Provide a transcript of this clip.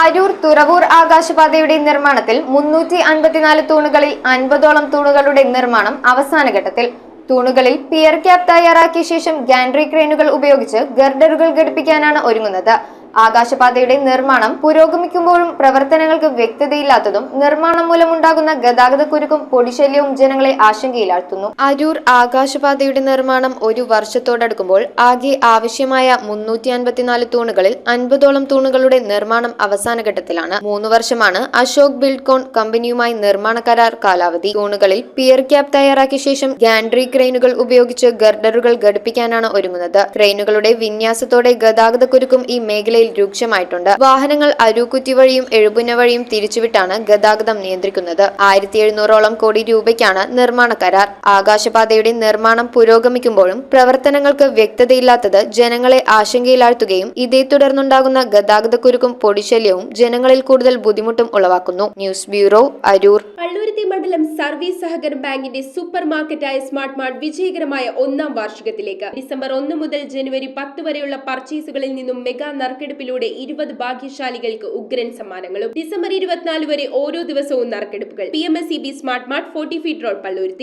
അരൂർ തുറവൂർ ആകാശപാതയുടെ നിർമ്മാണത്തിൽ 354 തൂണുകളിൽ 50ഓളം തൂണുകളുടെ നിർമ്മാണം അവസാന ഘട്ടത്തിൽ. തൂണുകളിൽ പിയർ ക്യാപ്പ് തയ്യാറാക്കിയ ശേഷം ഗാൻട്രി ക്രെയിനുകൾ ഉപയോഗിച്ച് ഗർഡറുകൾ ഘടിപ്പിക്കാനാണ് ഒരുങ്ങുന്നത്. ആകാശപാതയുടെ നിർമ്മാണം പുരോഗമിക്കുമ്പോഴും പ്രവർത്തനങ്ങൾക്ക് വ്യക്തതയില്ലാത്തതും നിർമ്മാണം മൂലമുണ്ടാകുന്ന ഗതാഗതക്കുരുക്കും പൊടിശല്യവും ജനങ്ങളെ ആശങ്കയിലാഴ്ത്തുന്നു. അരൂർ ആകാശപാതയുടെ നിർമ്മാണം ഒരു വർഷത്തോടടുക്കുമ്പോൾ ആകെ ആവശ്യമായ 354 തൂണുകളിൽ 50ഓളം തൂണുകളുടെ നിർമ്മാണം അവസാന ഘട്ടത്തിലാണ്. 3 വർഷമാണ് അശോക് ബിൽഡ്കോൺ കമ്പനിയുമായി നിർമ്മാണ കരാർ കാലാവധി. തൂണുകളിൽ പിയർ ക്യാപ്പ് തയ്യാറാക്കിയ ശേഷം ഗാൻട്രി ക്രെയിനുകൾ ഉപയോഗിച്ച് ഗർഡറുകൾ ഘടിപ്പിക്കാനാണ് ഒരുങ്ങുന്നത്. ക്രെയിനുകളുടെ വിന്യാസത്തോടെ ഗതാഗതക്കുരുക്കും ഈ മേഖലയിൽ രൂക്ഷമായിട്ടുണ്ട്. വാഹനങ്ങൾ അരൂക്കുറ്റി വഴിയും എഴുപുന്ന വഴിയും തിരിച്ചുവിട്ടാണ് ഗതാഗതം നിയന്ത്രിക്കുന്നത്. 1700ഓളം കോടി രൂപയ്ക്കാണ് നിർമ്മാണ കരാർ. ആകാശപാതയുടെ നിർമ്മാണം പുരോഗമിക്കുമ്പോഴും പ്രവർത്തനങ്ങൾക്ക് വ്യക്തതയില്ലാത്തത് ജനങ്ങളെ ആശങ്കയിലാഴ്ത്തുകയും ഇതേ തുടർന്നുണ്ടാകുന്ന ഗതാഗതക്കുരുക്കും പൊടിശല്യവും ജനങ്ങളിൽ കൂടുതൽ ബുദ്ധിമുട്ടും ഉളവാക്കുന്നു. News bureau, Aroor. പള്ളുരുത്തി മണ്ഡലം സർവീസ് സഹകരണ ബാങ്കിന്റെ സൂപ്പർ മാർക്കറ്റായ സ്മാർട്ട് മാർട്ട് വിജയകരമായ 1ാം വാർഷികത്തിലേക്ക്. ഡിസംബർ 1 മുതൽ ജനുവരി 10 വരെയുള്ള പർച്ചേസുകളിൽ നിന്നും മെഗാ നറുക്കെടുപ്പിലൂടെ 20 ഭാഗ്യശാലികൾക്ക് ഉഗ്രൻ സമ്മാനങ്ങളും. ഡിസംബർ 24 വരെ ഓരോ ദിവസവും നറുക്കെടുപ്പുകൾ. PMSEB smart mart 40 feet road, Palluruthy.